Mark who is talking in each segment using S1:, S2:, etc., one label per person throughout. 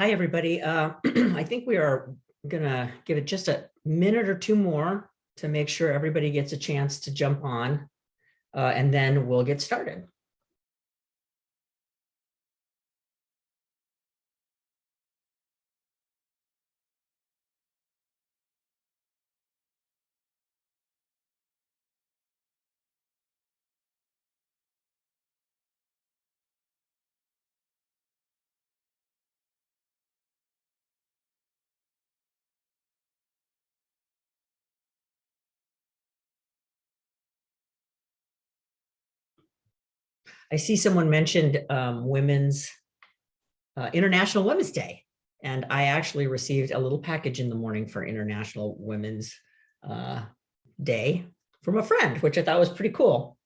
S1: Hi, everybody. I think we are going to give it just a minute or two more to make sure everybody gets a chance to jump on, and then we'll get started. I see someone mentioned International Women's Day, and I actually received a little package in the morning for International Women's Day from a friend, which I thought was pretty cool.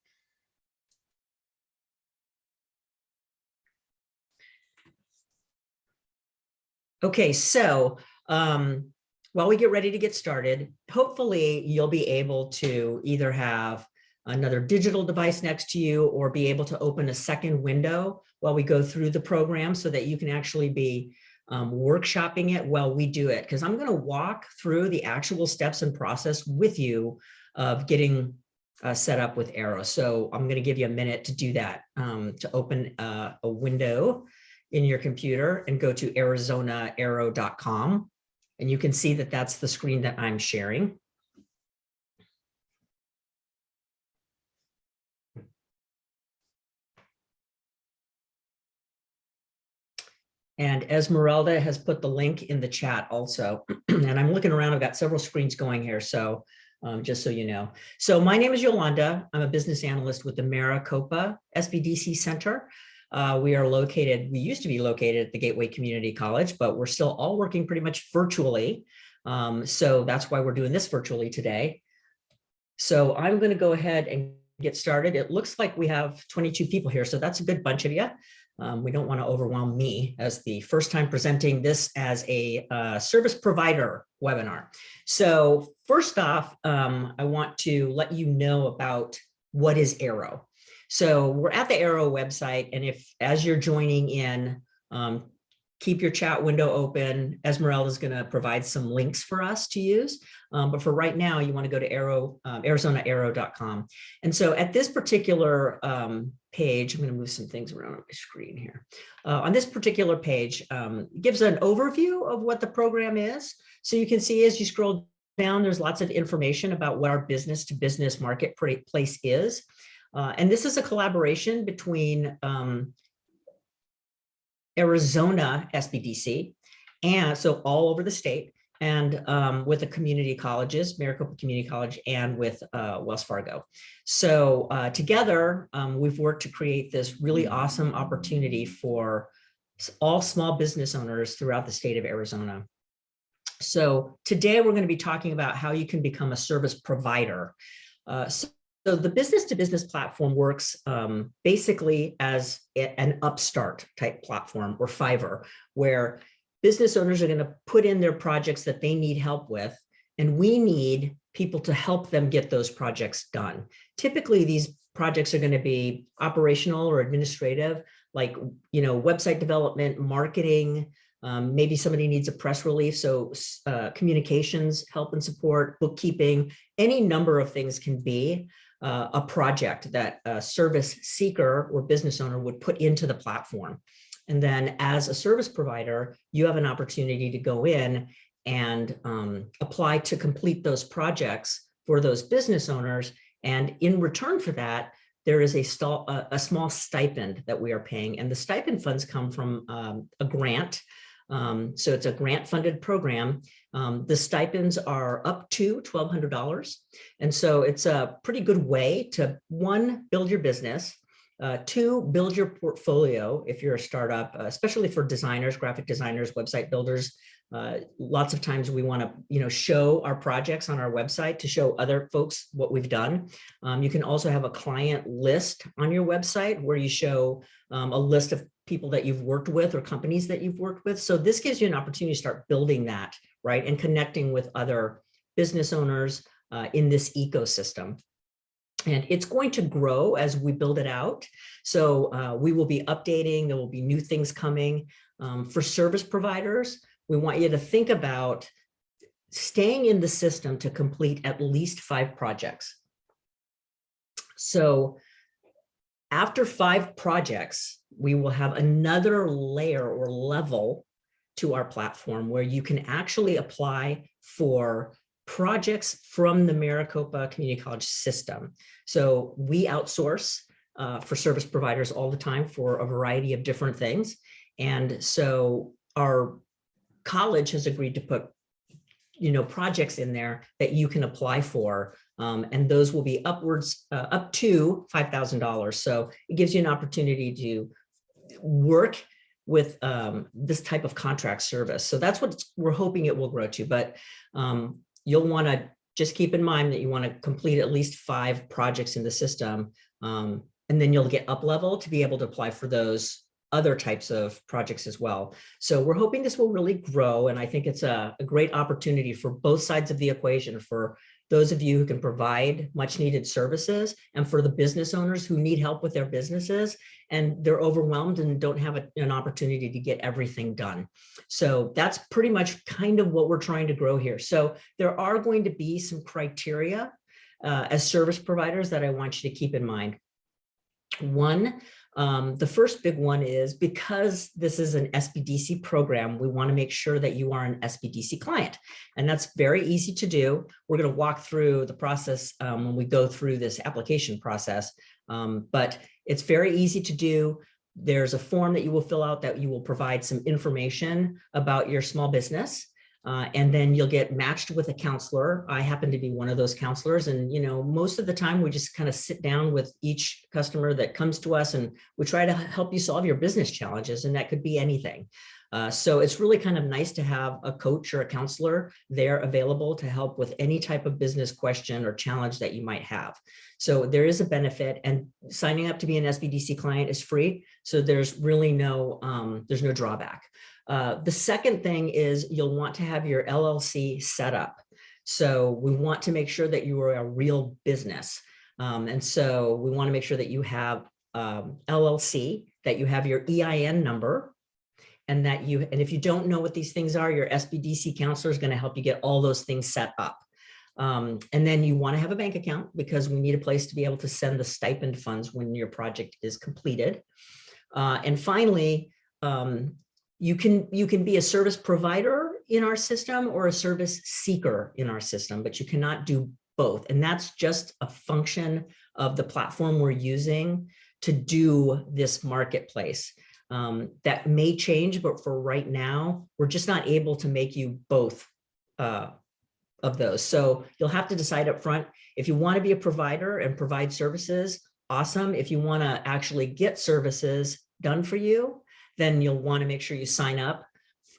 S1: Okay, so while we get ready to get started, hopefully you'll be able to either have another digital device next to you or be able to open a second window while we go through the program so that you can actually be workshopping it while we do it. Because I'm going to walk through the actual steps and process with you of getting set up with AERO. So I'm going to give you a minute to do that, to open a window in your computer and go to ArizonaAERO.com. And you can see that that's the screen that I'm sharing. And Esmeralda has put the link in the chat also. And I'm looking around, I've got several screens going here. So just so you know. So my name is Yolanda. I'm a business analyst with the Maricopa SBDC Center. We used to be located at the Gateway Community College, but we're still all working pretty much virtually. So that's why we're doing this virtually today. So I'm going to go ahead and get started. It looks like we have 22 people here, so that's a good bunch of you. We don't want to overwhelm me as the first time presenting this as a service provider webinar. So first off, I want to let you know about what is AERO. So we're at the AERO website, and as you're joining in, keep your chat window open. Esmeralda is going to provide some links for us to use. But for right now, you want to go to ArizonaAERO.com. And so at this particular page, I'm going to move some things around on my screen here. On this particular page, gives an overview of what the program is. So you can see as you scroll down, there's lots of information about what our business-to-business marketplace is. And this is a collaboration between Arizona SBDC, and so all over the state, and with the community colleges, Maricopa Community College, and with Wells Fargo. So together, we've worked to create this really awesome opportunity for all small business owners throughout the state of Arizona. So today we're going to be talking about how you can become a service provider. So the business-to-business platform works basically as an Upstart type platform, or Fiverr, where business owners are going to put in their projects that they need help with, and we need people to help them get those projects done. Typically, these projects are going to be operational or administrative, like website development, marketing. Maybe somebody needs a press release, so communications, help and support, bookkeeping, any number of things can be a project that a service seeker or business owner would put into the platform. And then as a service provider, you have an opportunity to go in and apply to complete those projects for those business owners. And in return for that, there is a small stipend that we are paying. And the stipend funds come from a grant. So it's a grant funded program. The stipends are up to $1,200. And so it's a pretty good way to, one, build your business, two, build your portfolio if you're a startup, especially for designers, graphic designers, website builders. Lots of times we want to, show our projects on our website to show other folks what we've done. You can also have a client list on your website where you show a list of people that you've worked with or companies that you've worked with. So this gives you an opportunity to start building that, right? And connecting with other business owners in this ecosystem. And it's going to grow as we build it out. So we will be updating, there will be new things coming. For service providers, we want you to think about staying in the system to complete at least 5 projects. So after 5 projects, we will have another layer or level to our platform where you can actually apply for projects from the Maricopa Community College system. So we outsource for service providers all the time for a variety of different things. And so our college has agreed to put projects in there that you can apply for. And those will be upwards up to $5,000. So it gives you an opportunity to work with this type of contract service. So that's what we're hoping it will grow to. But you'll want to just keep in mind that you want to complete at least 5 projects in the system. And then you'll get up level to be able to apply for those other types of projects as well. So we're hoping this will really grow. And I think it's a great opportunity for both sides of the equation, for those of you who can provide much needed services and for the business owners who need help with their businesses and they're overwhelmed and don't have an opportunity to get everything done. So that's pretty much kind of what we're trying to grow here. So there are going to be some criteria as service providers that I want you to keep in mind. One, the first big one is because this is an SBDC program, we want to make sure that you are an SBDC client. And that's very easy to do. We're going to walk through the process when we go through this application process, but it's very easy to do. There's a form that you will fill out that you will provide some information about your small business. And then you'll get matched with a counselor. I happen to be one of those counselors. And, most of the time we just kind of sit down with each customer that comes to us and we try to help you solve your business challenges. And that could be anything. So it's really kind of nice to have a coach or a counselor there available to help with any type of business question or challenge that you might have. So there is a benefit, and signing up to be an SBDC client is free. So there's really there's no drawback. The second thing is you'll want to have your LLC set up. So we want to make sure that you are a real business. And so we want to make sure that you have LLC, that you have your EIN number, and if you don't know what these things are, your SBDC counselor is going to help you get all those things set up. And then you want to have a bank account because we need a place to be able to send the stipend funds when your project is completed. And finally, you can be a service provider in our system or a service seeker in our system, but you cannot do both. And that's just a function of the platform we're using to do this marketplace. That may change, but for right now, we're just not able to make you both of those. So you'll have to decide up front, if you want to be a provider and provide services, awesome. If you want to actually get services done for you, then you'll want to make sure you sign up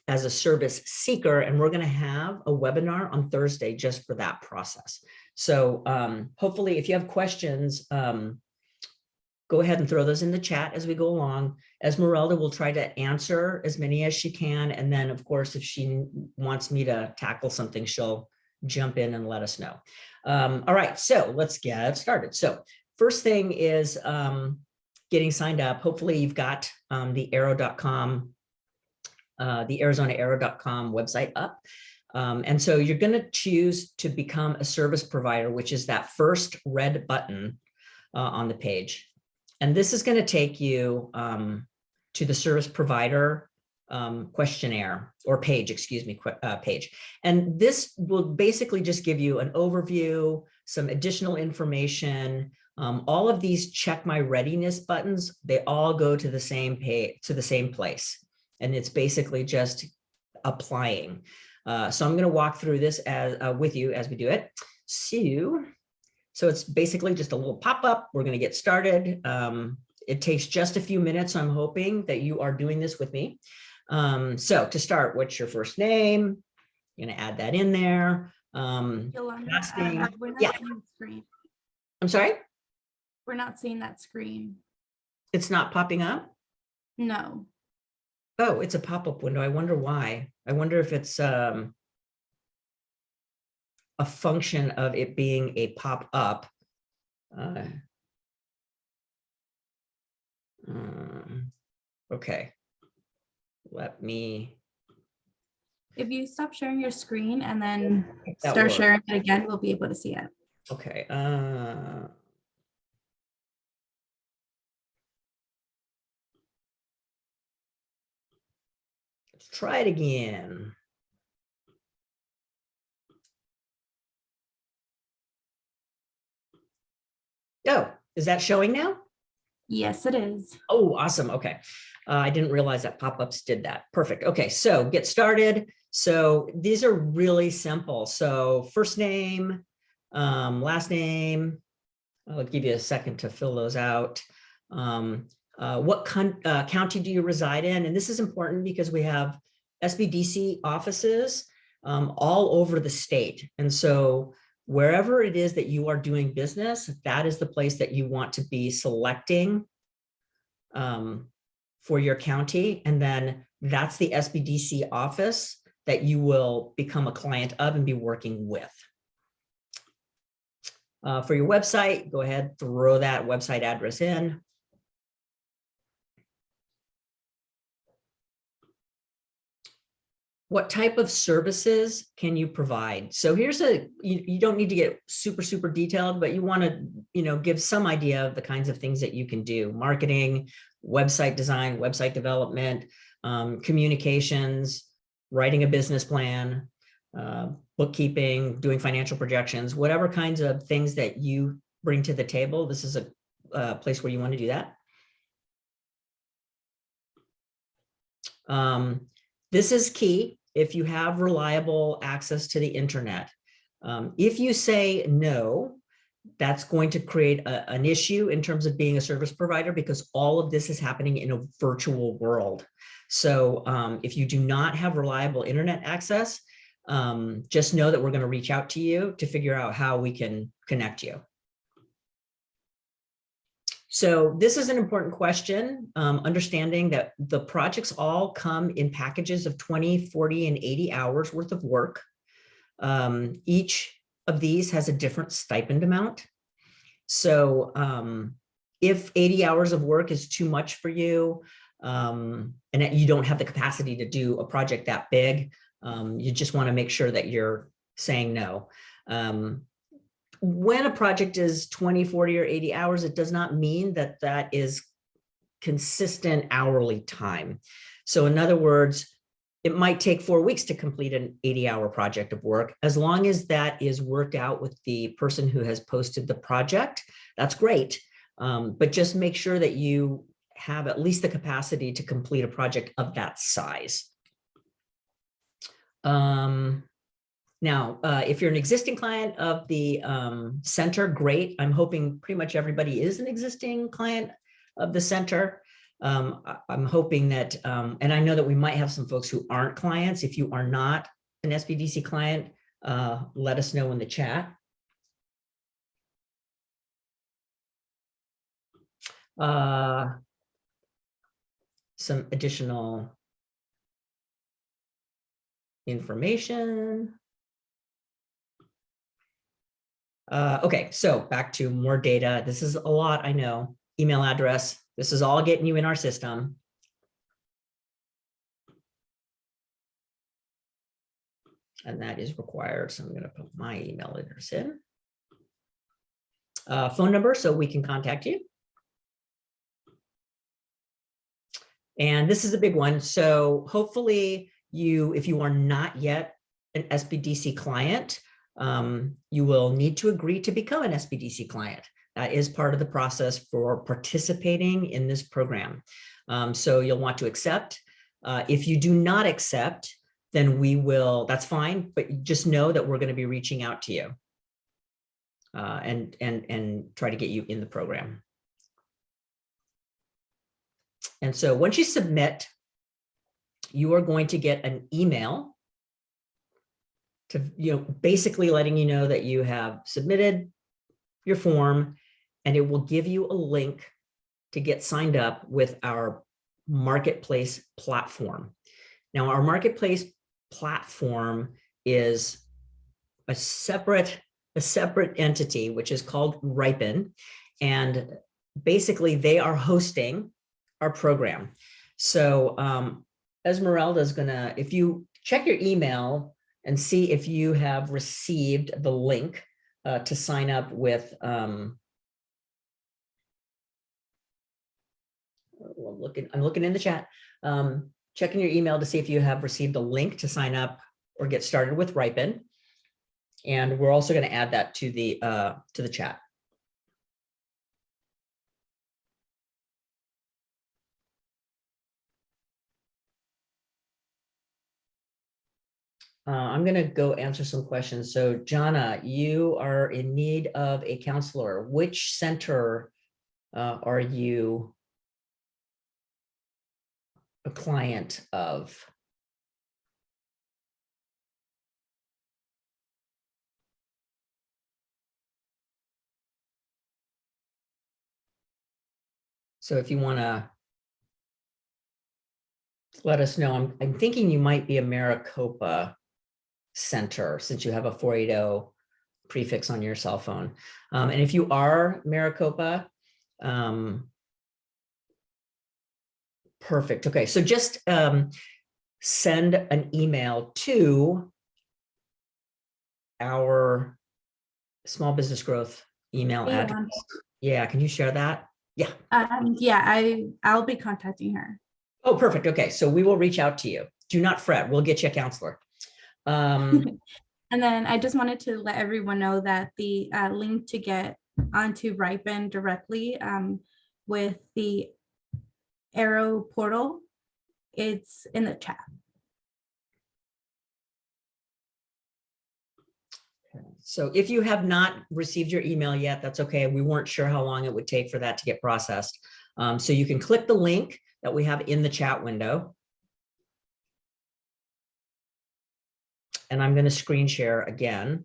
S1: as a service seeker. And we're going to have a webinar on Thursday just for that process. So hopefully if you have questions, go ahead and throw those in the chat as we go along. Esmeralda will try to answer as many as she can. And then of course, if she wants me to tackle something, she'll jump in and let us know. All right, so let's get started. So first thing is getting signed up. Hopefully you've got the AERO.com, the ArizonaAERO.com website up. And so you're going to choose to become a service provider, which is that first red button on the page. And this is going to take you to the service provider questionnaire or page, excuse me, page. And this will basically just give you an overview, some additional information. All of these check my readiness buttons, they all go to the same page, to the same place. And it's basically just applying. So I'm going to walk through this with you as we do it. So it's basically just a little pop-up. We're going to get started. It takes just a few minutes. I'm hoping that you are doing this with me. So to start, what's your first name? You're going to add that in there.
S2: Yolanda,
S1: Last name.
S2: we're not seeing the screen.
S1: I'm sorry?
S2: We're not seeing that screen.
S1: It's not popping up?
S2: No.
S1: Oh, it's a pop-up window. I wonder why. I wonder if it's a function of it being a pop-up. Okay, let me.
S2: If you stop sharing your screen and then
S1: That
S2: start
S1: works.
S2: sharing it again, we'll be able to see it.
S1: Okay. Let's try it again. Oh, is that showing now?
S2: Yes, it is.
S1: Oh, awesome. Okay. I didn't realize that pop-ups did that. Perfect. Okay, so get started. So these are really simple. So first name, last name. I'll give you a second to fill those out. What county do you reside in? And this is important because we have SBDC offices all over the state. And so wherever it is that you are doing business, that is the place that you want to be selecting for your county. And then that's the SBDC office that you will become a client of and be working with. For your website, go ahead, throw that website address in. What type of services can you provide? So here's you don't need to get super detailed, but you want to, give some idea of the kinds of things that you can do: marketing, website design, website development, communications, writing a business plan, bookkeeping, doing financial projections, whatever kinds of things that you bring to the table. This is a place where you want to do that. This is key if you have reliable access to the internet. If you say no, that's going to create an issue in terms of being a service provider, because all of this is happening in a virtual world. So if you do not have reliable internet access, just know that we're going to reach out to you to figure out how we can connect you. So this is an important question, understanding that the projects all come in packages of 20, 40, and 80 hours worth of work. Each of these has a different stipend amount. So if 80 hours of work is too much for you, and that you don't have the capacity to do a project that big, you just want to make sure that you're saying no. When a project is 20, 40, or 80 hours, it does not mean that that is consistent hourly time. So in other words, it might take 4 weeks to complete an 80-hour project of work. As long as that is worked out with the person who has posted the project, that's great. But just make sure that you have at least the capacity to complete a project of that size. Now, if you're an existing client of the center, great. I'm hoping pretty much everybody is an existing client of the center. I'm hoping that, and I know that we might have some folks who aren't clients. If you are not an SBDC client, let us know in the chat. Some additional information. Okay, so back to more data. This is a lot, I know. Email address. This is all getting you in our system. And that is required. So I'm going to put my email address in. Phone number so we can contact you. And this is a big one. So hopefully if you are not yet an SBDC client, you will need to agree to become an SBDC client. That is part of the process for participating in this program. So you'll want to accept. If you do not accept, then we will, that's fine, but just know that we're going to be reaching out to you and try to get you in the program. And so once you submit, you are going to get an email to, basically letting you know that you have submitted your form, and it will give you a link to get signed up with our marketplace platform. Now, our marketplace platform is a separate a separate entity, which is called Ripen. And basically they are hosting our program. So Esmeralda is gonna, if you check your email and see if you have received the link to sign up with, I'm looking in the chat, checking your email to see if you have received a link to sign up or get started with Ripen. And we're also going to add that to the chat. I'm going to go answer some questions. So Jana, you are in need of a counselor. Which center are you a client of? So if you want to let us know, I'm thinking you might be a Maricopa center since you have a 480 prefix on your cell phone. And if you are Maricopa, perfect. Okay, so just send an email to our small business growth email
S2: Hey,
S1: address.
S2: Yolanda.
S1: Yeah, can you share that? Yeah.
S2: Yeah, I'll be contacting her.
S1: Oh, perfect. Okay, so we will reach out to you. Do not fret. We'll get you a counselor.
S2: And then I just wanted to let everyone know that the link to get onto Ripen directly with the AERO portal, it's in the chat.
S1: So if you have not received your email yet, that's okay. We weren't sure how long it would take for that to get processed. So you can click the link that we have in the chat window. And I'm going to screen share again.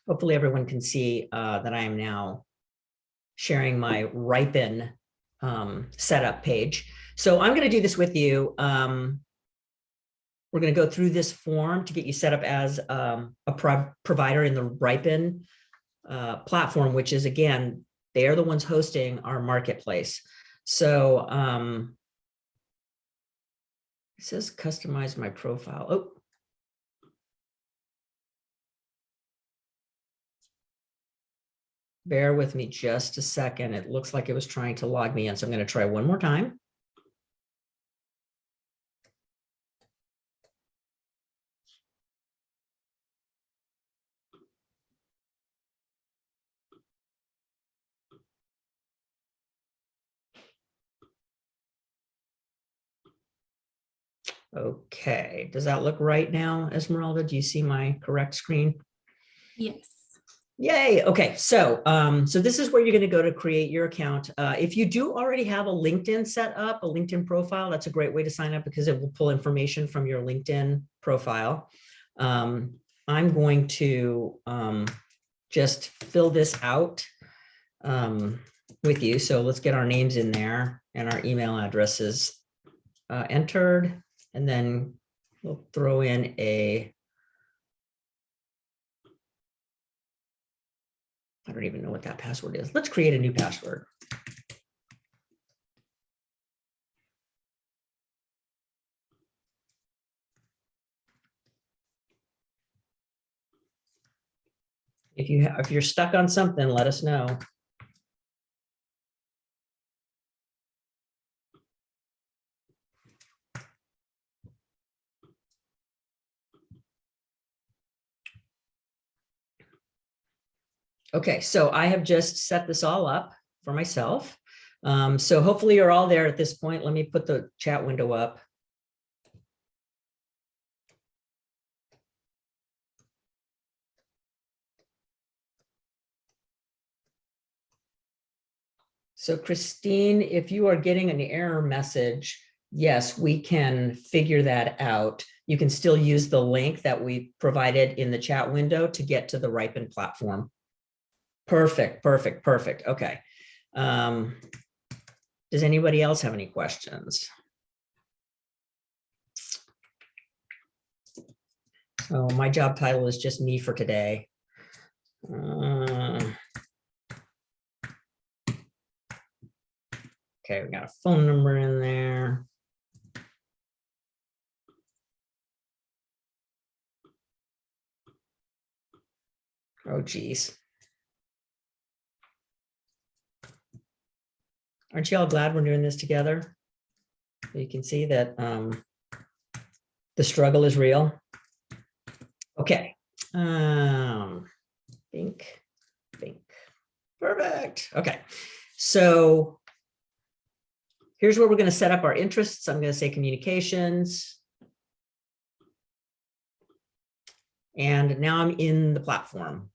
S1: Hopefully everyone can see that I am now sharing my Ripen setup page. So I'm going to do this with you. We're going to go through this form to get you set up as a provider in the Ripen platform, which is, again, they are the ones hosting our marketplace. So it says customize my profile. Oh. Bear with me just a second. It looks like it was trying to log me in. So I'm going to try one more time. Okay, does that look right now, Esmeralda? Do you see my correct screen?
S2: Yes.
S1: Yay. Okay, so so this is where you're going to go to create your account. If you do already have a LinkedIn set up, a LinkedIn profile, that's a great way to sign up because it will pull information from your LinkedIn profile. I'm going to just fill this out with you. So let's get our names in there and our email addresses entered, and then we'll throw in a, I don't even know what that password is. Let's create a new password. If you're stuck on something, let us know. Okay, so I have just set this all up for myself. So hopefully you're all there at this point. Let me put the chat window up. So Christine, if you are getting an error message, yes, we can figure that out. You can still use the link that we provided in the chat window to get to the Ripen platform. Perfect, perfect, perfect. Okay. Does anybody else have any questions? So my job title is just me for today. Okay, we got a phone number in there. Oh, geez. Aren't you all glad we're doing this together? You can see that the struggle is real. Okay. Think. Perfect. Okay. So here's where we're going to set up our interests. I'm going to say communications. And now I'm in the platform.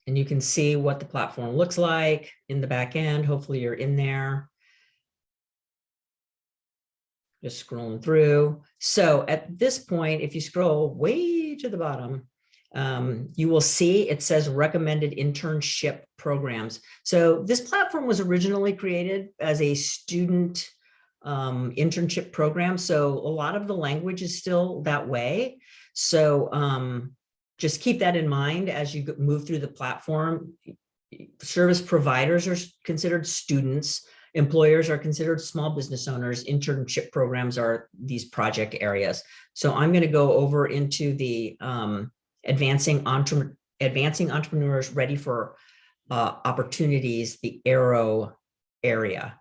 S1: And you can see what the platform looks like in the back end. Hopefully you're in there. Just scrolling through. So at this point, if you scroll way to the bottom, you will see it says recommended internship programs. So this platform was originally created as a student internship program. So a lot of the language is still that way. So just keep that in mind as you move through the platform. Service providers are considered students. Employers are considered small business owners. Internship programs are these project areas. So I'm going to go over into the advancing entrepreneurs ready for opportunities, the AERO area.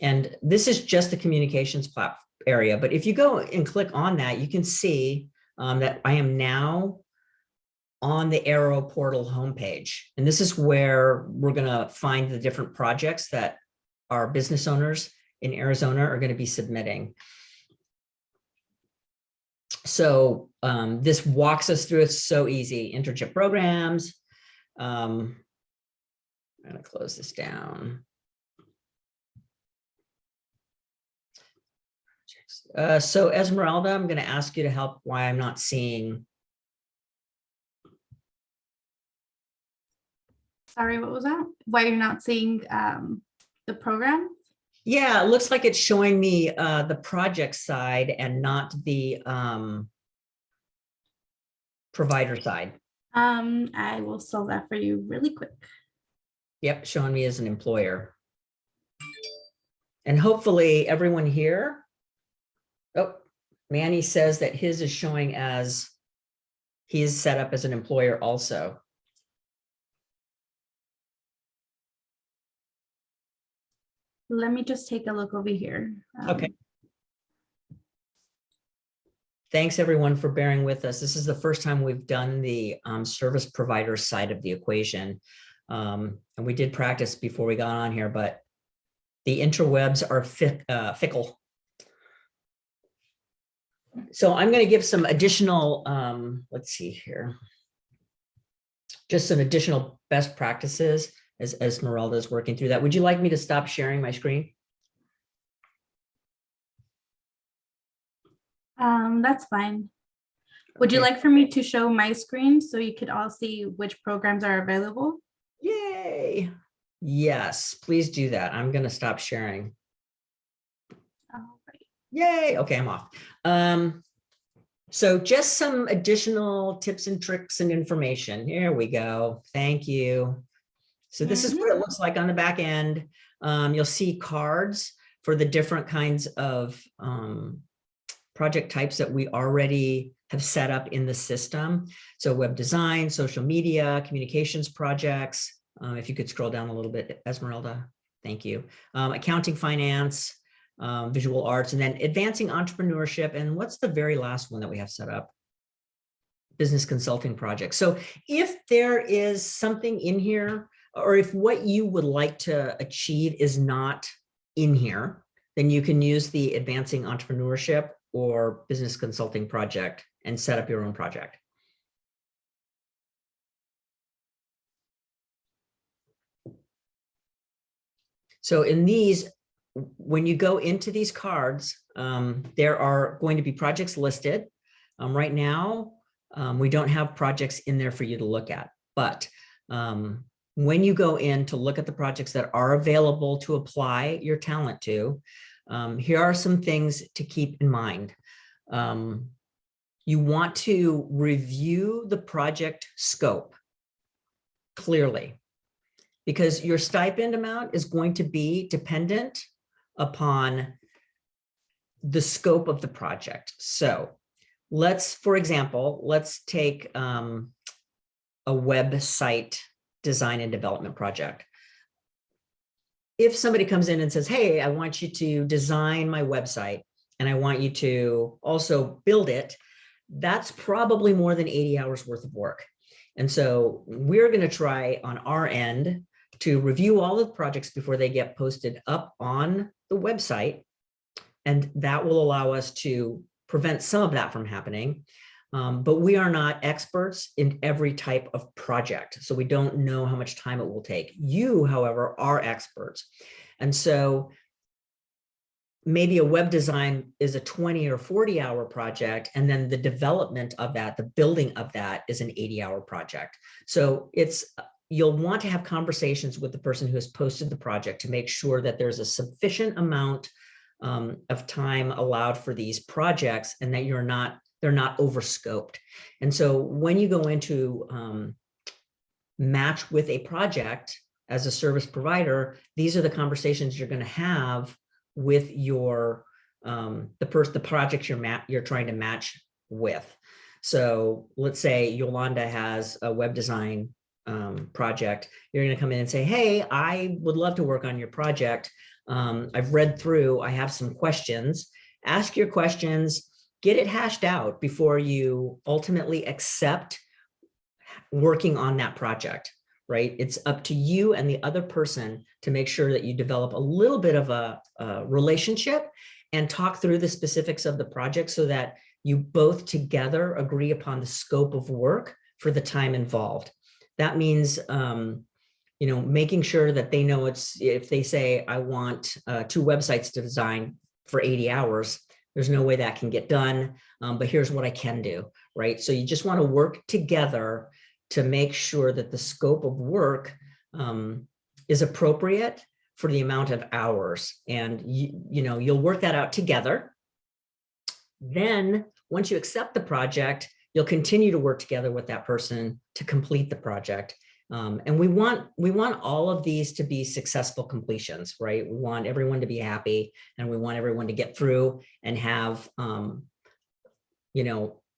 S1: And this is just the communications platform area. But if you go and click on that, you can see that I am now on the AERO portal homepage. And this is where we're going to find the different projects that our business owners in Arizona are going to be submitting. So this walks us through. It's so easy. Internship programs. I'm going to close this down. So Esmeralda, I'm going to ask you to help why I'm not seeing.
S2: Sorry, what was that? Why you're not seeing the program?
S1: Yeah, it looks like it's showing me the project side and not the provider side.
S2: I will solve that for you really quick.
S1: Yep, showing me as an employer. And hopefully everyone here. Oh, Manny says that his is showing as he is set up as an employer also.
S2: Let me just take a look over here.
S1: Okay. Thanks everyone for bearing with us. This is the first time we've done the service provider side of the equation. And we did practice before we got on here, but the interwebs are fickle. So I'm going to give some additional, let's see here, just some additional best practices as Esmeralda is working through that. Would you like me to stop sharing my screen?
S2: That's fine. Would you like for me to show my screen so you could all see which programs are available?
S1: Yay. Yes, please do that. I'm going to stop sharing.
S2: All right.
S1: Yay. Okay, I'm off. So just some additional tips and tricks and information. Here we go. Thank you. So this is what it looks like on the back end. You'll see cards for the different kinds of project types that we already have set up in the system. So web design, social media, communications projects. If you could scroll down a little bit, Esmeralda, thank you. Accounting, finance, visual arts, and then advancing entrepreneurship. And what's the very last one that we have set up? Business consulting projects. So if there is something in here, or if what you would like to achieve is not in here, then you can use the advancing entrepreneurship or business consulting project and set up your own project. So in these, when you go into these cards, there are going to be projects listed. Right now, We don't have projects in there for you to look at, but when you go in to look at the projects that are available to apply your talent to, here are some things to keep in mind. You want to review the project scope clearly, because your stipend amount is going to be dependent upon the scope of the project. So for example, let's take a website design and development project. If somebody comes in and says, hey, I want you to design my website and I want you to also build it, that's probably more than 80 hours worth of work. And so we're going to try on our end to review all the projects before they get posted up on the website. And that will allow us to prevent some of that from happening. But we are not experts in every type of project, so we don't know how much time it will take. You, however, are experts. And so maybe a web design is a 20 or 40-hour project, and then the development of that, the building of that, is an 80-hour project. So you'll want to have conversations with the person who has posted the project to make sure that there's a sufficient amount of time allowed for these projects, and that they're not overscoped. And so when you go into match with a project as a service provider, these are the conversations you're going to have with your the project you're trying to match with. So let's say Yolanda has a web design project. You're going to come in and say, hey, I would love to work on your project. I've read through, I have some questions. Ask your questions, get it hashed out before you ultimately accept working on that project, right? It's up to you and the other person to make sure that you develop a little bit of a relationship and talk through the specifics of the project so that you both together agree upon the scope of work for the time involved. That means, making sure that they know if they say, I want 2 websites to design for 80 hours, there's no way that can get done, but here's what I can do, right? So you just want to work together to make sure that the scope of work is appropriate for the amount of hours. And you'll work that out together. Then once you accept the project, you'll continue to work together with that person to complete the project. And we want all of these to be successful completions, right? We want everyone to be happy, and we want everyone to get through and have,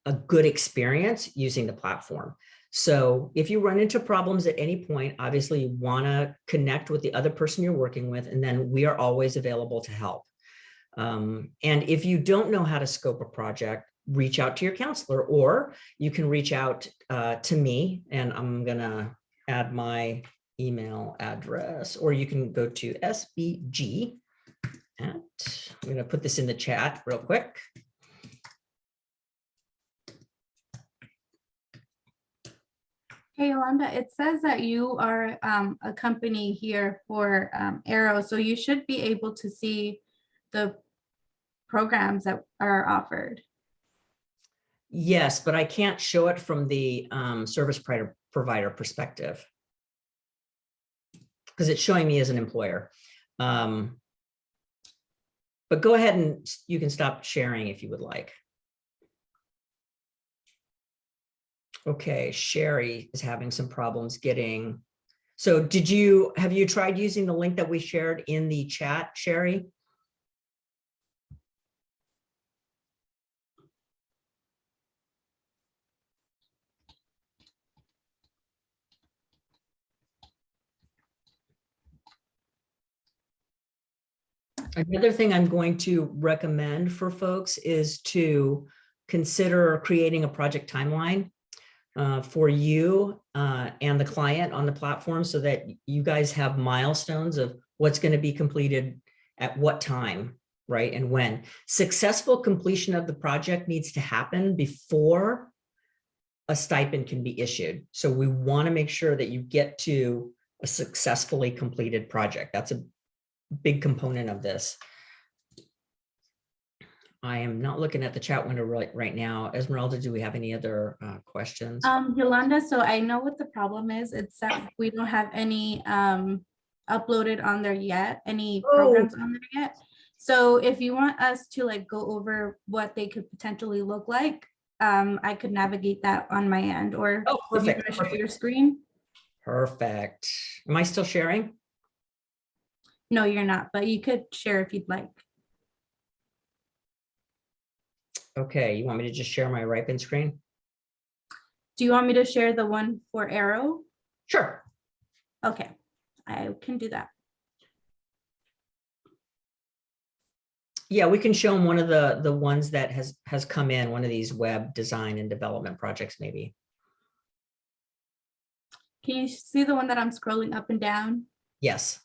S1: a good experience using the platform. So if you run into problems at any point, obviously you want to connect with the other person you're working with, and then we are always available to help. And if you don't know how to scope a project, reach out to your counselor, or you can reach out to me, and I'm going to add my email address, or you can go to SBG I'm going to put this in the chat real quick.
S2: Hey, Yolanda, it says that you are a company here for AERO, so you should be able to see the programs that are offered.
S1: Yes, but I can't show it from the service provider perspective because it's showing me as an employer. But go ahead and you can stop sharing if you would like. Okay, Sherry is having some problems getting. So have you tried using the link that we shared in the chat, Sherry? Another thing I'm going to recommend for folks is to consider creating a project timeline for you and the client on the platform so that you guys have milestones of what's going to be completed at what time, right? And when. Successful completion of the project needs to happen before a stipend can be issued. So we want to make sure that you get to a successfully completed project. That's a big component of this. I am not looking at the chat window right now. Esmeralda, do we have any other questions?
S2: Yolanda, so I know what the problem is. It's that we don't have any uploaded on there yet, any programs on there yet. So if you want us to like go over what they could potentially look like, I could navigate that on my end, or
S1: Oh,
S2: if you
S1: perfect.
S2: want to share your screen.
S1: Perfect. Am I still sharing?
S2: No, you're not, but you could share if you'd like.
S1: Okay, you want me to just share my Ripen screen?
S2: Do you want me to share the one for AERO?
S1: Sure.
S2: Okay, I can do that.
S1: Yeah, we can show them one of the ones that has come in, one of these web design and development projects, maybe.
S2: Can you see the one that I'm scrolling up and down?
S1: Yes.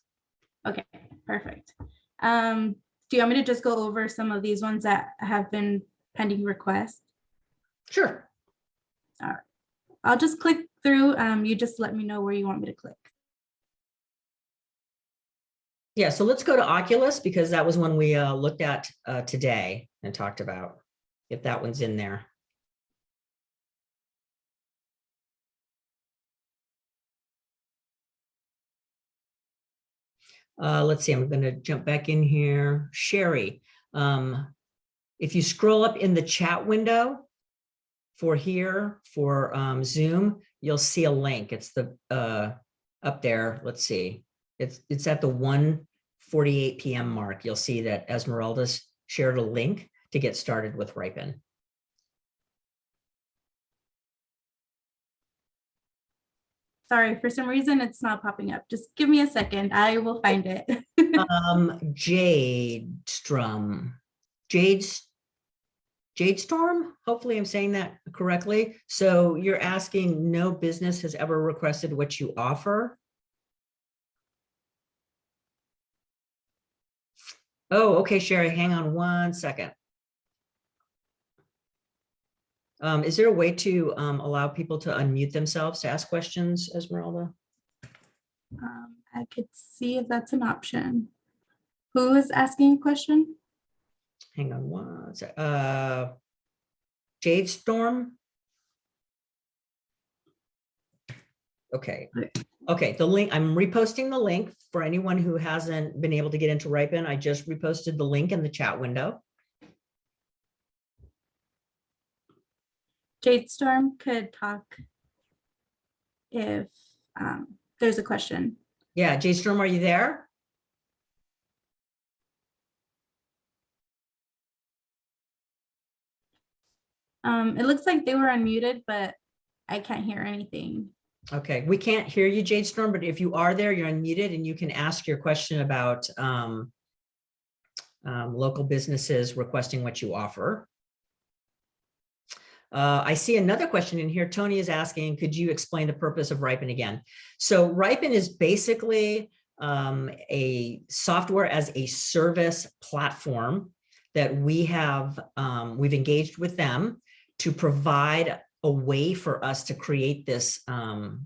S2: Okay, perfect. Do you want me to just go over some of these ones that have been pending requests?
S1: Sure.
S2: All right. I'll just click through. You just let me know where you want me to click.
S1: Yeah, so let's go to Oculus because that was one we looked at today and talked about, if that one's in there. Let's see, I'm going to jump back in here. Sherry, if you scroll up in the chat window for here, for Zoom, you'll see a link. It's the up there. Let's see. It's at the 1:48 p.m. mark. You'll see that Esmeralda's shared a link to get started with Ripen.
S2: Sorry, for some reason it's not popping up. Just give me a second. I will find it.
S1: Jade Storm, hopefully I'm saying that correctly. So you're asking, no business has ever requested what you offer? Oh, okay, Sherry, hang on one second. Is there a way to allow people to unmute themselves to ask questions, Esmeralda?
S2: I could see if that's an option. Who is asking a question?
S1: Hang on one second. Jade Storm? Okay. Okay, the link, I'm reposting the link for anyone who hasn't been able to get into Ripen. I just reposted the link in the chat window.
S2: Jade Storm could talk if there's a question.
S1: Yeah, Jade Storm, are you there?
S2: It looks like they were unmuted, but I can't hear anything.
S1: Okay, we can't hear you, Jade Storm, but if you are there, you're unmuted and you can ask your question about local businesses requesting what you offer. I see another question in here. Tony is asking, could you explain the purpose of Ripen again? So Ripen is basically a software as a service platform that we have, we've engaged with them to provide a way for us to create this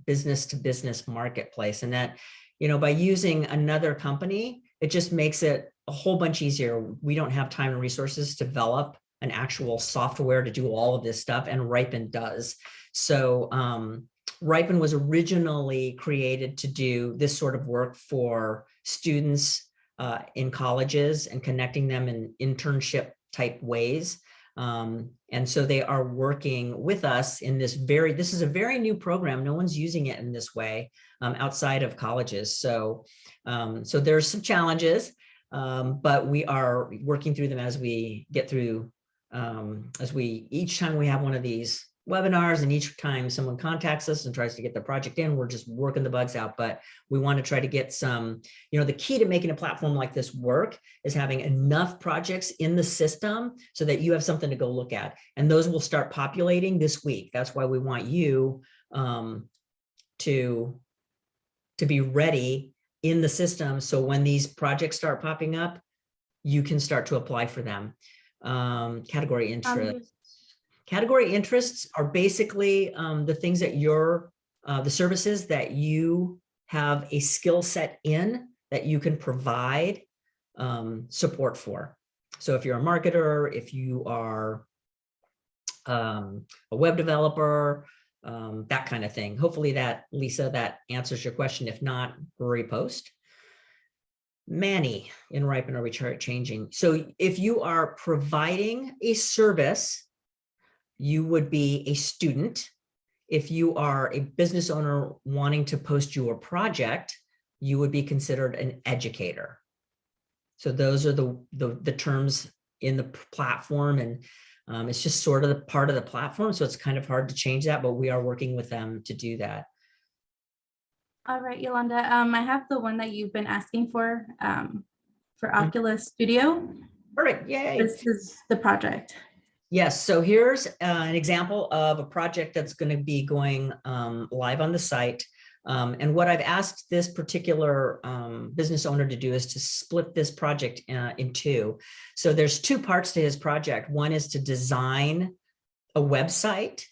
S1: business to business marketplace. And that, you know, by using another company, it just makes it a whole bunch easier. We don't have time and resources to develop an actual software to do all of this stuff, and Ripen does. So Ripen was originally created to do this sort of work for students in colleges and connecting them in internship type ways. And so they are working with us in this is a very new program. No one's using it in this way outside of colleges. So, so there's some challenges, but we are working through them as we get through, each time we have one of these webinars and each time someone contacts us and tries to get the project in, we're just working the bugs out. But we want to try to get some, you know, the key to making a platform like this work is having enough projects in the system so that you have something to go look at. And those will start populating this week. That's why we want you to be ready in the system. So when these projects start popping up, you can start to apply for them. Category interests. Category interests are basically the things that the services that you have a skill set in that you can provide support for. So if you're a marketer, if you are a web developer, that kind of thing. Hopefully that, Lisa, that answers your question. If not, repost. Manny in Ripen, are we changing? So if you are providing a service, you would be a student. If you are a business owner wanting to post your project, you would be considered an educator. So those are the terms in the platform, and it's just sort of the part of the platform. So it's kind of hard to change that, but we are working with them to do that.
S2: All right, Yolanda, I have the one that you've been asking for Oculus Studio.
S1: Perfect, yay.
S2: This is the project.
S1: Yes, so here's an example of a project that's going to be going live on the site. And what I've asked this particular business owner to do is to split this project in two. So there's two parts to his project. One is to design a website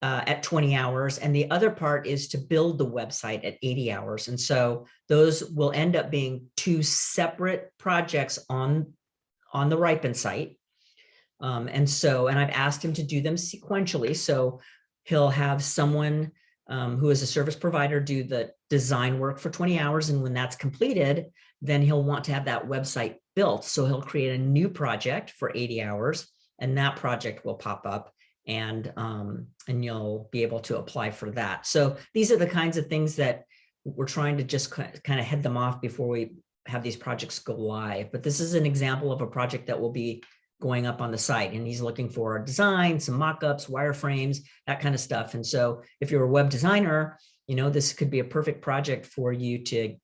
S1: at 20 hours, and the other part is to build the website at 80 hours. And so those will end up being two separate projects on the Ripen site. And I've asked him to do them sequentially. So he'll have someone who is a service provider do the design work for 20 hours. And when that's completed, then he'll want to have that website built. So he'll create a new project for 80 hours, and that project will pop up, and you'll be able to apply for that. So these are the kinds of things that we're trying to just kind of head them off before we have these projects go live. But this is an example of a project that will be going up on the site, and he's looking for a design, some mock-ups, wireframes, that kind of stuff. And so if you're a web designer, you know, this could be a perfect project for you to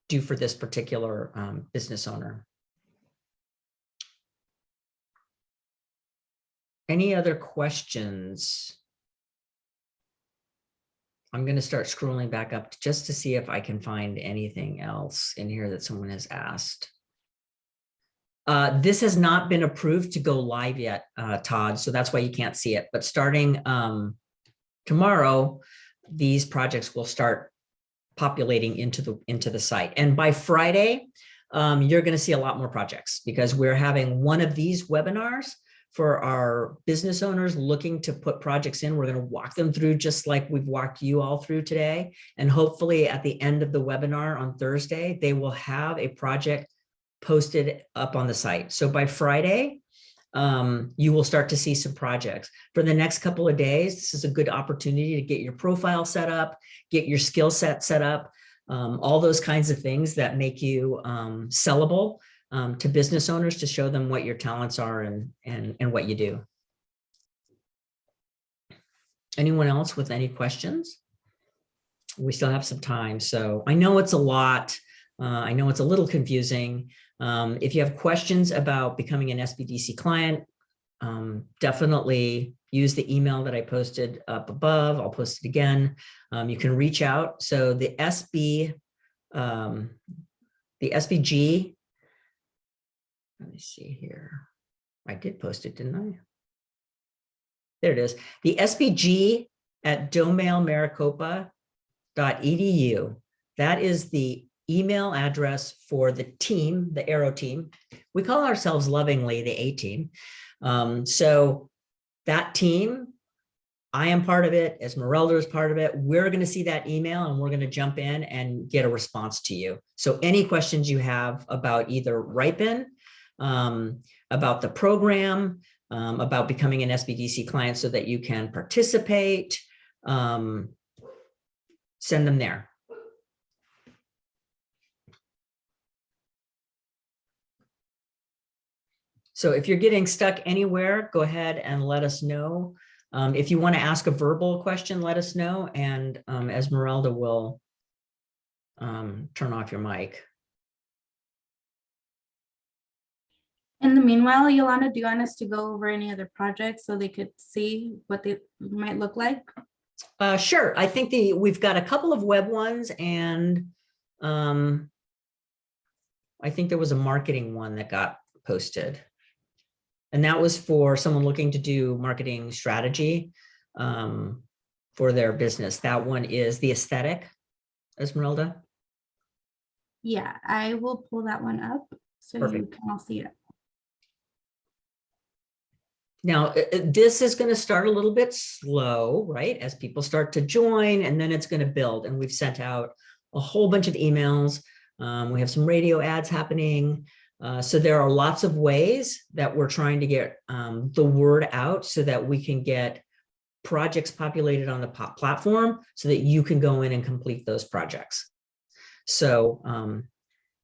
S1: do for this particular business owner. Any other questions? I'm going to start scrolling back up just to see if I can find anything else in here that someone has asked. This has not been approved to go live yet, Todd, so that's why you can't see it. But starting tomorrow, these projects will start populating into the site. And by Friday, you're going to see a lot more projects, because we're having one of these webinars for our business owners looking to put projects in. We're going to walk them through just like we've walked you all through today. And hopefully at the end of the webinar on Thursday, they will have a project posted up on the site. So by Friday, you will start to see some projects. For the next couple of days, this is a good opportunity to get your profile set up, get your skill set up, all those kinds of things that make you sellable to business owners, to show them what your talents are and what you do. Anyone else with any questions? We still have some time. So I know it's a lot. I know it's a little confusing. If you have questions about becoming an SBDC client, definitely use the email that I posted up above. I'll post it again. You can reach out. So the SBG, let me see here. I did post it, didn't I? There it is. The SBG at domailmaricopa.edu. That is the email address for the team, the AERO team. We call ourselves lovingly the A team. So that team, I am part of it, Esmeralda is part of it. We're going to see that email, and we're going to jump in and get a response to you. So any questions you have about either Ripen, about the program, about becoming an SBDC client so that you can participate, send them there. So if you're getting stuck anywhere, go ahead and let us know. If you want to ask a verbal question, let us know, and Esmeralda will turn off your mic.
S2: In the meanwhile, Yolanda, do you want us to go over any other projects so they could see what they might look like?
S1: Sure. I think we've got a couple of web ones, and I think there was a marketing one that got posted. And that was for someone looking to do marketing strategy for their business. That one is the aesthetic, Esmeralda.
S2: Yeah, I will pull that one up so Perfect. You can all see it.
S1: Now, this is going to start a little bit slow, right? As people start to join, and then it's going to build. And we've sent out a whole bunch of emails. We have some radio ads happening. So there are lots of ways that we're trying to get the word out so that we can get projects populated on the platform so that you can go in and complete those projects. So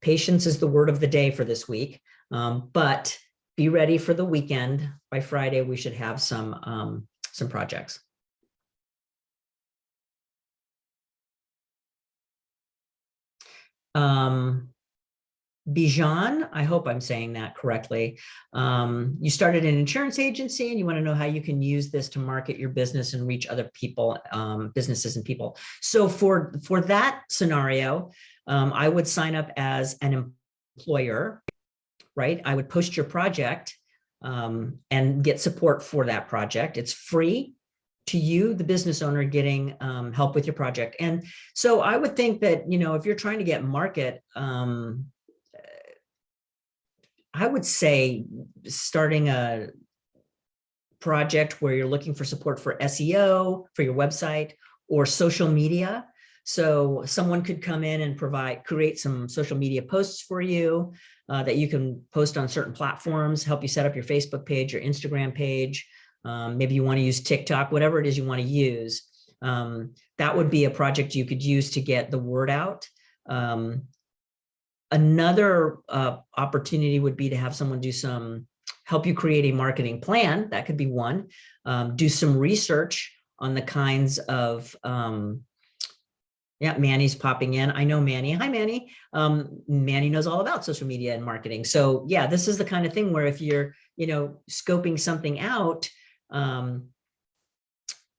S1: patience is the word of the day for this week, but be ready for the weekend. By Friday, we should have some projects. Bijan, I hope I'm saying that correctly. You started an insurance agency and you want to know how you can use this to market your business and reach other people, businesses and people. So for that scenario, I would sign up as an employer, right? I would post your project and get support for that project. It's free to you, the business owner, getting help with your project. And so I would think that, you know, if you're trying to get market, I would say starting a project where you're looking for support for SEO, for your website, or social media. So someone could come in and create some social media posts for you that you can post on certain platforms, help you set up your Facebook page, your Instagram page. Maybe you want to use TikTok, whatever it is you want to use. That would be a project you could use to get the word out. Another opportunity would be to have someone help you create a marketing plan. That could be one. Do some research on the kinds of, yeah, Manny's popping in. I know Manny. Hi, Manny. Manny knows all about social media and marketing. So yeah, this is the kind of thing where if you're, you know, scoping something out,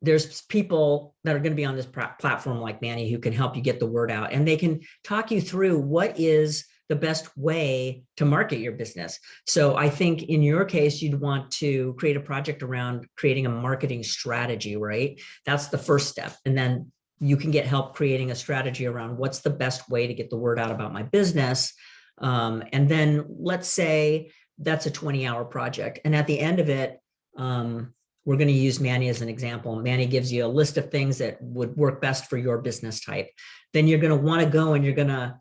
S1: there's people that are going to be on this platform like Manny who can help you get the word out, and they can talk you through what is the best way to market your business. So I think in your case, you'd want to create a project around creating a marketing strategy, right? That's the first step. And then you can get help creating a strategy around what's the best way to get the word out about my business. And then let's say that's a 20-hour project. And at the end of it, we're going to use Manny as an example. Manny gives you a list of things that would work best for your business type. Then you're going to want to go and you're going to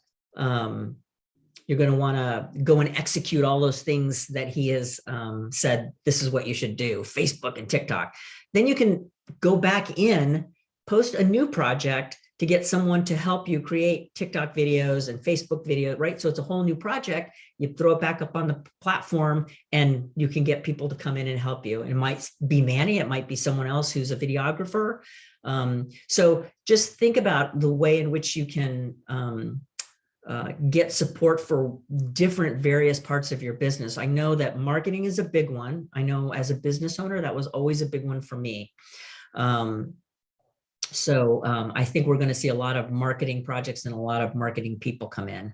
S1: want to go and execute all those things that he has said, this is what you should do, Facebook and TikTok. Then you can go back in, post a new project to get someone to help you create TikTok videos and Facebook videos, right? So it's a whole new project. You throw it back up on the platform and you can get people to come in and help you. It might be Manny, it might be someone else who's a videographer. So just think about the way in which you can get support for different various parts of your business. I know that marketing is a big one. I know as a business owner, that was always a big one for me. So I think we're going to see a lot of marketing projects and a lot of marketing people come in.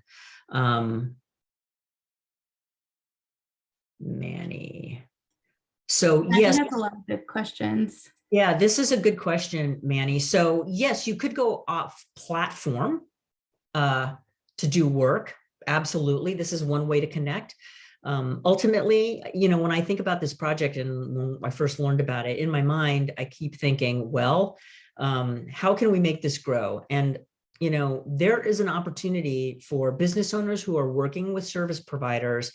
S1: Manny. So yes.
S2: That's a lot of good questions.
S1: Yeah, this is a good question, Manny. So yes, you could go off platform to do work. Absolutely. This is one way to connect. Ultimately, you know, when I think about this project and when I first learned about it, in my mind, I keep thinking, well, how can we make this grow? And, you know, there is an opportunity for business owners who are working with service providers.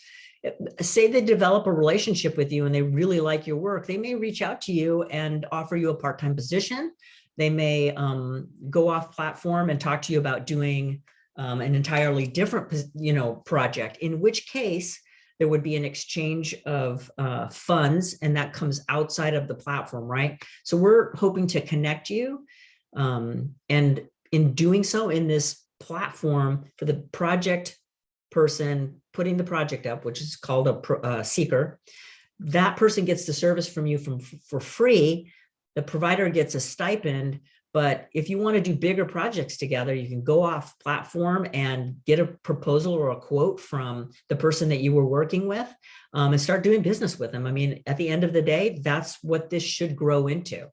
S1: Say they develop a relationship with you and they really like your work, they may reach out to you and offer you a part-time position. They may go off platform and talk to you about doing an entirely different, you know, project, in which case there would be an exchange of funds, and that comes outside of the platform, right? So we're hoping to connect you. And in doing so, in this platform, for the project person putting the project up, which is called a seeker, that person gets the service from you for free. The provider gets a stipend. But if you want to do bigger projects together, you can go off platform and get a proposal or a quote from the person that you were working with and start doing business with them. I mean, at the end of the day, that's what this should grow into.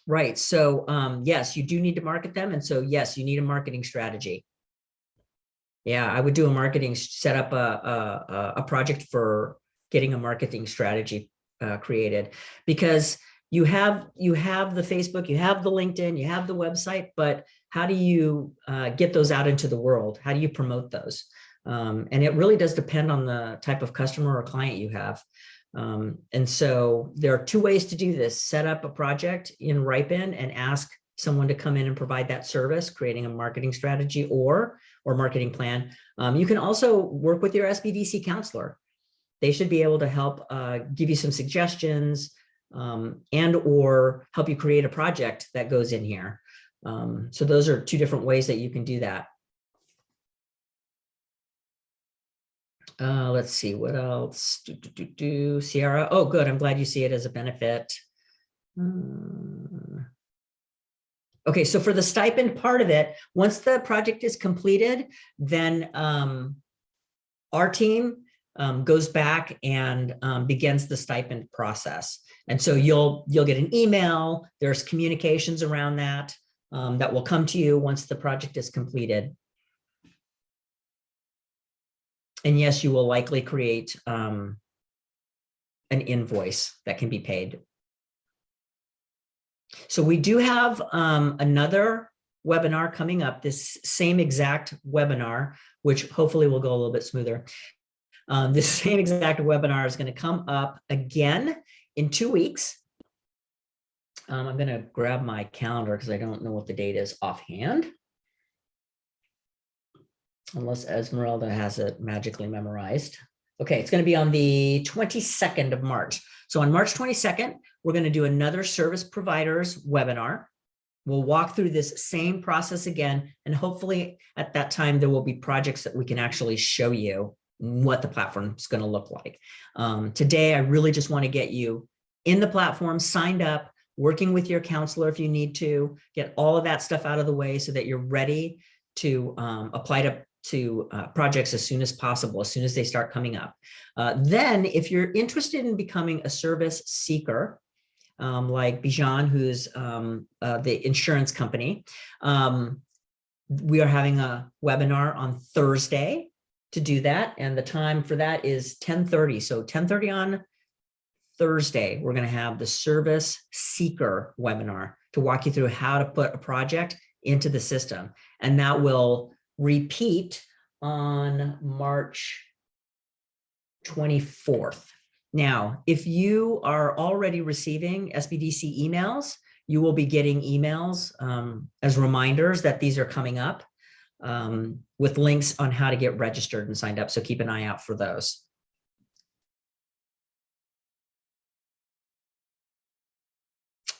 S1: Right. So yes, you do need to market them. And so yes, you need a marketing strategy. Yeah, I would do a marketing, set up a project for getting a marketing strategy created, because you have the Facebook, you have the LinkedIn, you have the website, but how do you get those out into the world? How do you promote those? And it really does depend on the type of customer or client you have. And so there are two ways to do this: set up a project in Ripen and ask someone to come in and provide that service, creating a marketing strategy or marketing plan. You can also work with your SBDC counselor. They should be able to help give you some suggestions and or help you create a project that goes in here. So those are two different ways that you can do that. Let's see what else. Sierra. Oh, good. I'm glad you see it as a benefit. Okay, so for the stipend part of it, once the project is completed, then our team goes back and begins the stipend process. And so you'll get an email. There's communications around that that will come to you once the project is completed. And yes, you will likely create an invoice that can be paid. So we do have another webinar coming up, this same exact webinar, which hopefully will go a little bit smoother. This same exact webinar is going to come up again in 2 weeks. I'm going to grab my calendar because I don't know what the date is offhand, unless Esmeralda has it magically memorized. Okay, it's going to be on the 22nd of March. So on March 22nd, we're going to do another service providers webinar. We'll walk through this same process again, and hopefully at that time, there will be projects that we can actually show you what the platform is going to look like. Today, I really just want to get you in the platform, signed up, working with your counselor if you need to, get all of that stuff out of the way so that you're ready to apply to projects as soon as possible, as soon as they start coming up. Then if you're interested in becoming a service seeker, like Bijan, who's the insurance company, we are having a webinar on Thursday to do that. And the time for that is 10:30. So 10:30 on Thursday, we're going to have the service seeker webinar to walk you through how to put a project into the system. And that will repeat on March 24th. Now, if you are already receiving SBDC emails, you will be getting emails as reminders that these are coming up with links on how to get registered and signed up. So keep an eye out for those.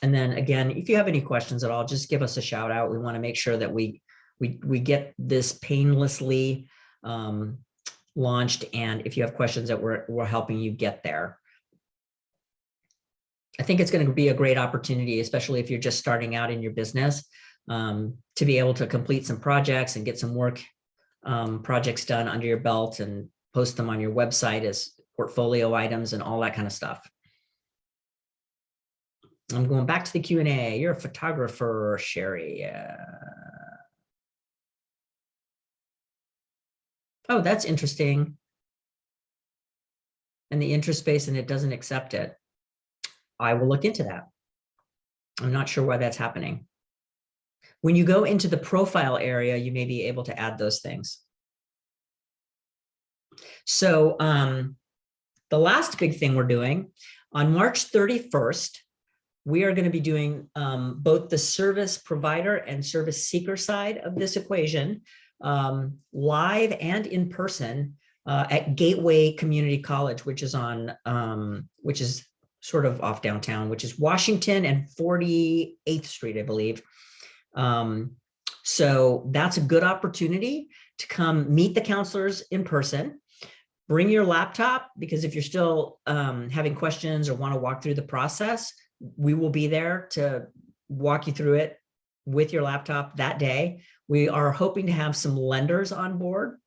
S1: And then again, if you have any questions at all, just give us a shout out. We want to make sure that we get this painlessly launched. And if you have questions, that we're helping you get there. I think it's going to be a great opportunity, especially if you're just starting out in your business, to be able to complete some projects and get some work projects done under your belt and post them on your website as portfolio items and all that kind of stuff. I'm going back to the Q&A. You're a photographer, Sherry. Oh, that's interesting. And the interest space, and it doesn't accept it. I will look into that. I'm not sure why that's happening. When you go into the profile area, you may be able to add those things. So the last big thing we're doing on March 31st, we are going to be doing both the service provider and service seeker side of this equation, live and in person at Gateway Community College, which is on, which is sort of off downtown, which is Washington and 48th Street, I believe. So that's a good opportunity to come meet the counselors in person. Bring your laptop, because if you're still having questions or want to walk through the process, we will be there to walk you through it with your laptop that day. We are hoping to have some lenders on board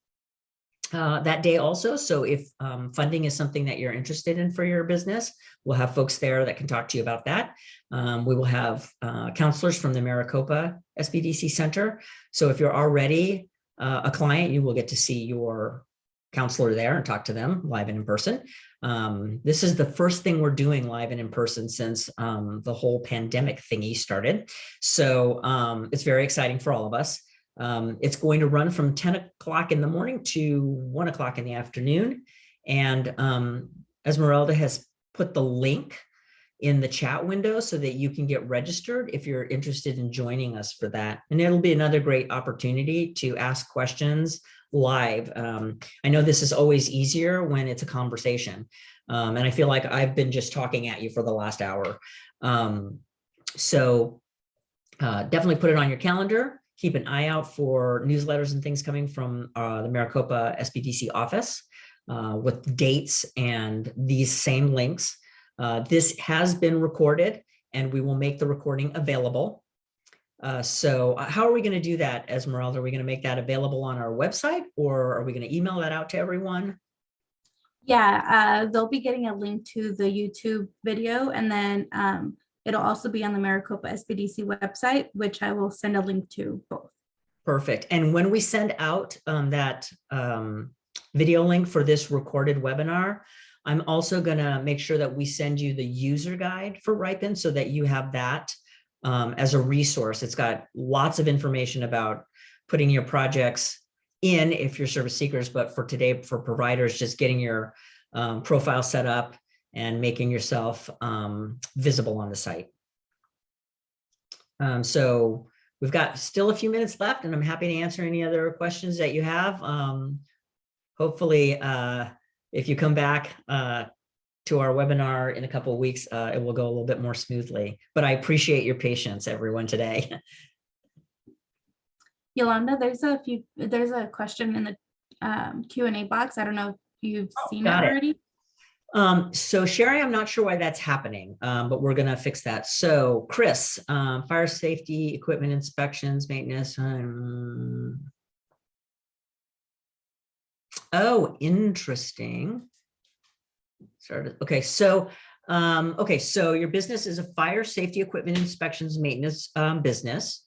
S1: that day also. So if funding is something that you're interested in for your business, we'll have folks there that can talk to you about that. We will have counselors from the Maricopa SBDC Center. So if you're already a client, you will get to see your counselor there and talk to them live and in person. This is the first thing we're doing live and in person since the whole pandemic thingy started. So it's very exciting for all of us. It's going to run from 10 o'clock in the morning to 1 o'clock in the afternoon. And Esmeralda has put the link in the chat window so that you can get registered if you're interested in joining us for that. And it'll be another great opportunity to ask questions live. I know this is always easier when it's a conversation. And I feel like I've been just talking at you for the last hour. So definitely put it on your calendar. Keep an eye out for newsletters and things coming from the Maricopa SBDC office with dates and these same links. This has been recorded and we will make the recording available. So how are we going to do that, Esmeralda? Are we going to make that available on our website, or are we going to email that out to everyone?
S2: Yeah, they'll be getting a link to the YouTube video, and then it'll also be on the Maricopa SBDC website, which I will send a link to both.
S1: Perfect. And when we send out that video link for this recorded webinar, I'm also going to make sure that we send you the user guide for Ripen so that you have that as a resource. It's got lots of information about putting your projects in if you're service seekers, but for today, for providers, just getting your profile set up and making yourself visible on the site. So we've got still a few minutes left, and I'm happy to answer any other questions that you have. Hopefully, if you come back to our webinar in a couple of weeks, it will go a little bit more smoothly. But I appreciate your patience, everyone, today.
S2: Yolanda, there's a question in the Q&A box. I don't know if you've seen it already.
S1: So Sherry, I'm not sure why that's happening, but we're going to fix that. So Chris, fire safety, equipment inspections, maintenance. Oh, interesting. Okay, so your business is a fire safety equipment inspections maintenance business.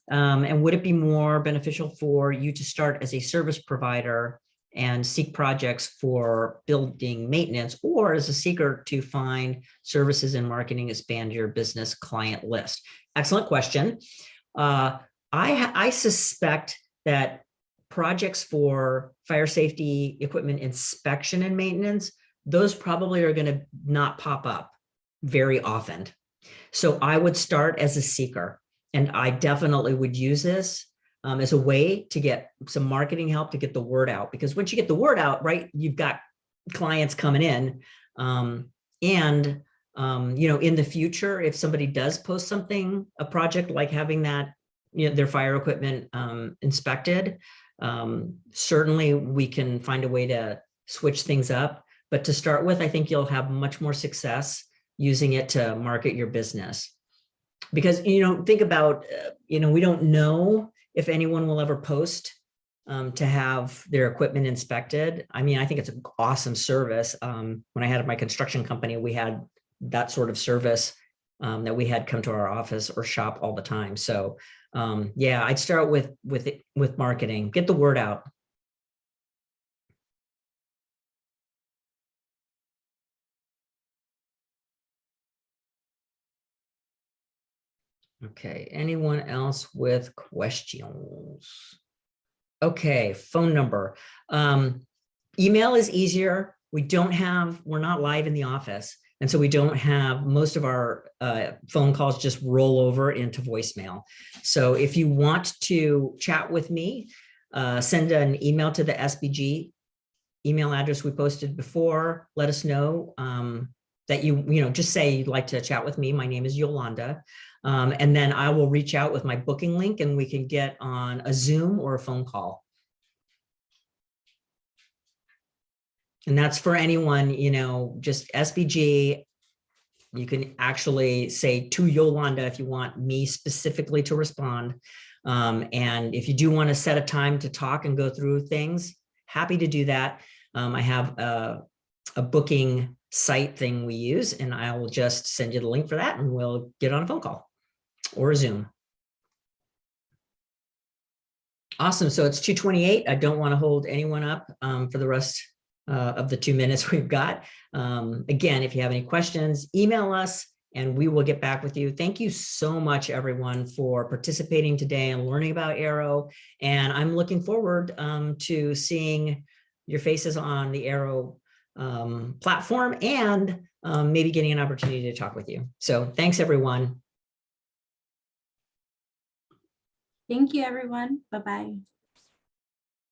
S1: And would it be more beneficial for you to start as a service provider and seek projects for building maintenance, or as a seeker to find services and marketing, expand your business client list? Excellent question. I suspect that projects for fire safety equipment inspection and maintenance, those probably are going to not pop up very often. So I would start as a seeker, and I definitely would use this as a way to get some marketing help to get the word out. Because once you get the word out, right, you've got clients coming in. In the future, if somebody does post something, a project like having that, their fire equipment inspected, certainly we can find a way to switch things up. But to start with, I think you'll have much more success using it to market your business. Because, think about, we don't know if anyone will ever post to have their equipment inspected. I mean, I think it's an awesome service. When I had my construction company, we had that sort of service that we had come to our office or shop all the time. So yeah, I'd start with marketing, get the word out. Okay, anyone else with questions? Okay, phone number. Email is easier. We're not live in the office. And so we don't have, most of our phone calls just roll over into voicemail. So if you want to chat with me, send an email to the SBG email address we posted before. Let us know that just say you'd like to chat with me. My name is Yolanda. And then I will reach out with my booking link and we can get on a Zoom or a phone call. And that's for anyone, just SBG. You can actually say to Yolanda if you want me specifically to respond. And if you do want to set a time to talk and go through things, happy to do that. I have a booking site thing we use, and I will just send you the link for that, and we'll get on a phone call or a Zoom. Awesome. So it's 2:28. I don't want to hold anyone up for the rest of the 2 minutes we've got. Again, if you have any questions, email us and we will get back with you. Thank you so much, everyone, for participating today and learning about AERO. And I'm looking forward to seeing your faces on the AERO platform and maybe getting an opportunity to talk with you. So thanks, everyone.
S2: Thank you, everyone. Bye-bye.